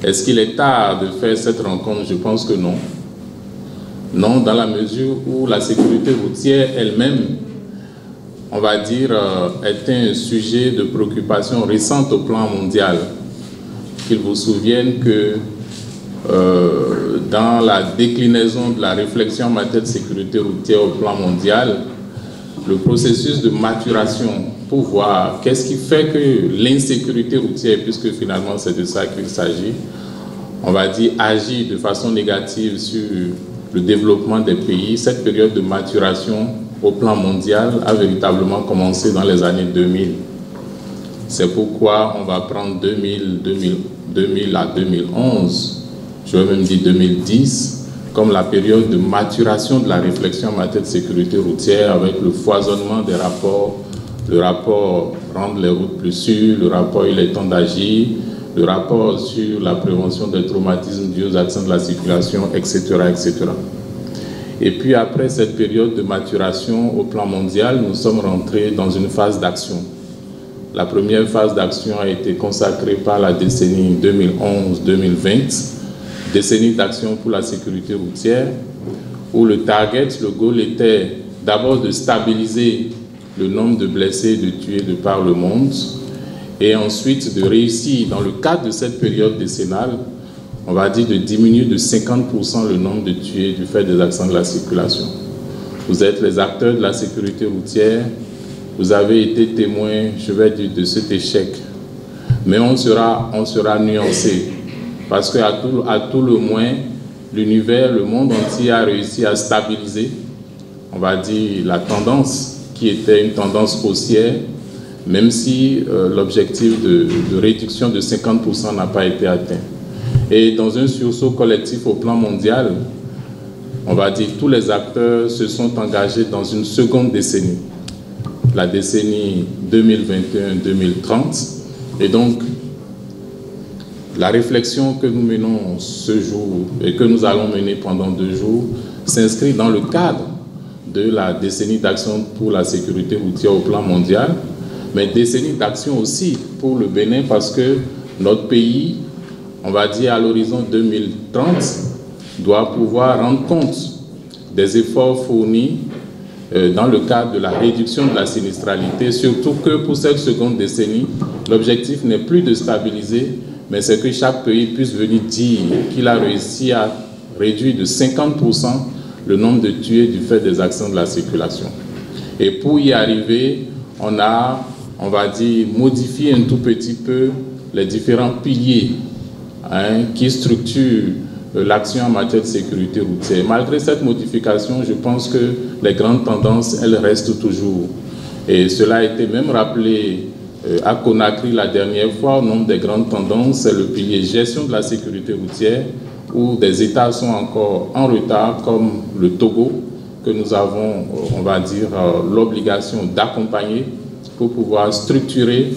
Est-ce qu'il est tard de faire cette rencontre? Je pense que non. Non, dans la mesure où la sécurité routière elle-même, on va dire, est un sujet de préoccupation récente au plan mondial. Qu'il vous souvienne que dans la déclinaison de la réflexion en matière de sécurité routière au plan mondial, le processus de maturation pour voir qu'est-ce qui fait que l'insécurité routière, puisque finalement c'est de ça qu'il s'agit, on va dire, agit de façon négative sur le développement des pays. Cette période de maturation au plan mondial a véritablement commencé dans les années 2000. C'est pourquoi on va prendre 2000 à 2011, je vais même dire 2010, comme la période de maturation de la réflexion en matière de sécurité routière, avec le foisonnement des rapports, le rapport rendre les routes plus sûres, le rapport il est temps d'agir, le rapport sur la prévention des traumatismes dus aux accidents de la circulation, etc., etc. Et puis après cette période de maturation au plan mondial, nous sommes rentrés dans une phase d'action. La première phase d'action a été consacrée par la décennie 2011-2020, décennie d'action pour la sécurité routière, où le target, le goal était d'abord de stabiliser le nombre de blessés et de tués de par le monde, et ensuite de réussir, dans le cadre de cette période décennale, on va dire de diminuer de 50% le nombre de tués du fait des accidents de la circulation. Vous êtes les acteurs de la sécurité routière, vous avez été témoins, je vais dire, de cet échec. Mais on sera nuancé, parce qu'à tout le moins, l'univers, le monde entier a réussi à stabiliser, on va dire, la tendance qui était une tendance haussière, même si l'objectif de réduction de 50% n'a pas été atteint. Et dans un sursaut collectif au plan mondial, on va dire tous les acteurs se sont engagés dans une seconde décennie, la décennie 2021-2030. Et donc, la réflexion que nous menons ce jour et que nous allons mener pendant 2 jours s'inscrit dans le cadre de la décennie d'action pour la sécurité routière au plan mondial, mais décennie d'action aussi pour le Bénin, parce que notre pays, on va dire à l'horizon 2030, doit pouvoir rendre compte des efforts fournis dans le cadre de la réduction de la sinistralité, surtout que pour cette seconde décennie, l'objectif n'est plus de stabiliser, mais c'est que chaque pays puisse venir dire qu'il a réussi à réduire de 50% le nombre de tués du fait des accidents de la circulation. Et pour y arriver, on va dire, modifié un tout petit peu les différents piliers qui structurent l'action en matière de sécurité routière. Malgré cette modification, je pense que les grandes tendances, elles restent toujours. Et cela a été même rappelé à Conakry la dernière fois. Au nombre des grandes tendances, c'est le pilier gestion de la sécurité routière, où des États sont encore en retard, comme le Togo, que nous avons, on va dire, l'obligation d'accompagner pour pouvoir structurer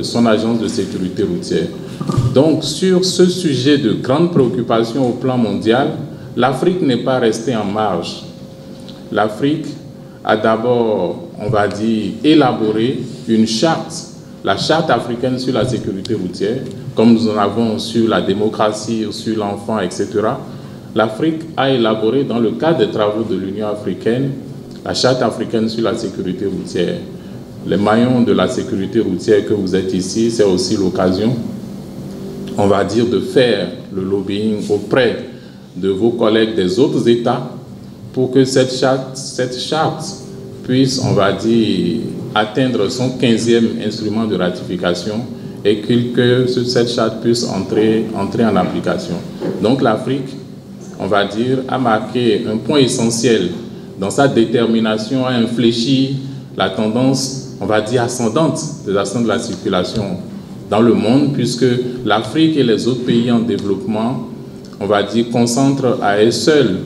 son agence de sécurité routière. Donc, sur ce sujet de grande préoccupation au plan mondial, l'Afrique n'est pas restée en marge. L'Afrique a d'abord, on va dire, élaboré une charte, la charte africaine sur la sécurité routière, comme nous en avons sur la démocratie, sur l'enfant, etc. L'Afrique a élaboré, dans le cadre des travaux de l'Union africaine, la charte africaine sur la sécurité routière. Les maillons de la sécurité routière que vous êtes ici, c'est aussi l'occasion, on va dire, de faire le lobbying auprès de vos collègues des autres États pour que cette charte puisse, on va dire, atteindre son 15e instrument de ratification et que cette charte puisse entrer en application. Donc l'Afrique, on va dire, a marqué un point essentiel dans sa détermination à infléchir la tendance, on va dire, ascendante des accidents de la circulation dans le monde, puisque l'Afrique et les autres pays en développement, on va dire, concentrent à eux seuls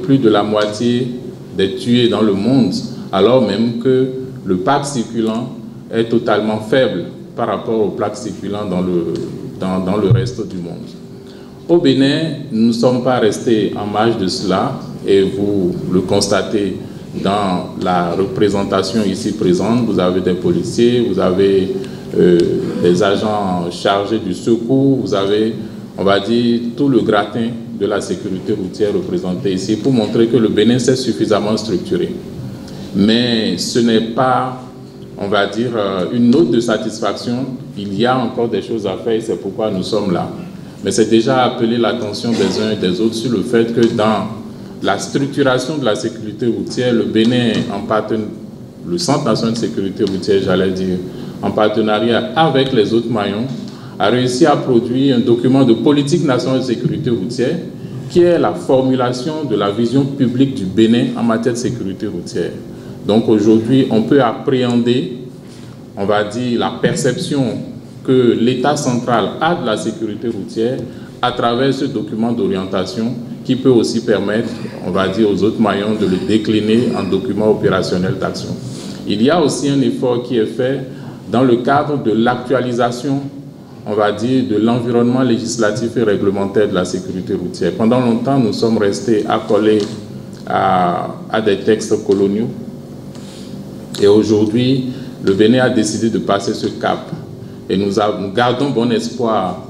plus de la moitié des tués dans le monde, alors même que le parc circulant est totalement faible par rapport au parc circulant dans le reste du monde. Au Bénin, nous ne sommes pas restés en marge de cela, et vous le constatez dans la représentation ici présente. Vous avez des policiers, vous avez les agents chargés du secours, vous avez, on va dire, tout le gratin de la sécurité routière représenté ici pour montrer que le Bénin s'est suffisamment structuré. Mais ce n'est pas, on va dire, une note de satisfaction. Il y a encore des choses à faire et c'est pourquoi nous sommes là. Mais c'est déjà appeler l'attention des uns et des autres sur le fait que dans la structuration de la sécurité routière, le Bénin, le Centre national de sécurité routière, j'allais dire, en partenariat avec les autres maillons, a réussi à produire un document de politique nationale de sécurité routière qui est la formulation de la vision publique du Bénin en matière de sécurité routière. Donc aujourd'hui, on peut appréhender, on va dire, la perception que l'État central a de la sécurité routière à travers ce document d'orientation qui peut aussi permettre, on va dire, aux autres maillons de le décliner en document opérationnel d'action. Il y a aussi un effort qui est fait dans le cadre de l'actualisation, on va dire, de l'environnement législatif et réglementaire de la sécurité routière. Pendant longtemps, nous sommes restés accolés à des textes coloniaux. Et aujourd'hui, le Bénin a décidé de passer ce cap. Et nous gardons bon espoir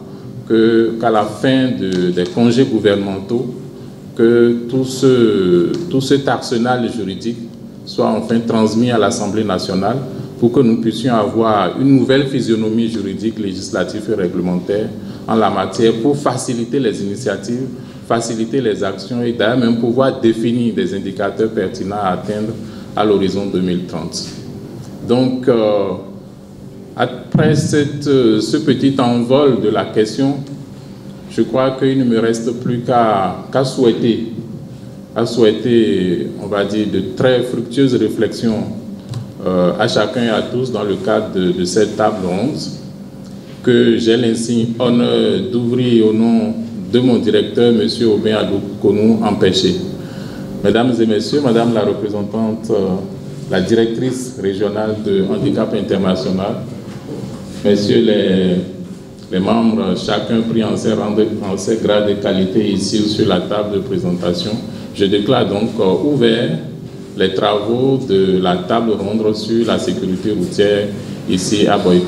qu'à la fin des congés gouvernementaux, que tout cet arsenal juridique soit enfin transmis à l'Assemblée nationale pour que nous puissions avoir une nouvelle physionomie juridique, législative et réglementaire en la matière pour faciliter les initiatives, faciliter les actions et d'ailleurs même pouvoir définir des indicateurs pertinents à atteindre à l'horizon 2030. Donc, après ce petit envol de la question, je crois qu'il ne me reste plus qu'à souhaiter, on va dire, de très fructueuses réflexions à chacun et à tous dans le cadre de cette table ronde que j'ai l'insigne honneur d'ouvrir au nom de mon directeur, M. Aubin Adou-Konou Empêché. Mesdames et messieurs, Madame la représentante, la directrice régionale de Handicap International, messieurs les membres, chacun pris en ses grades et qualités ici sur la table de présentation, je déclare donc ouvert les travaux de la table ronde sur la sécurité routière ici à Boyko.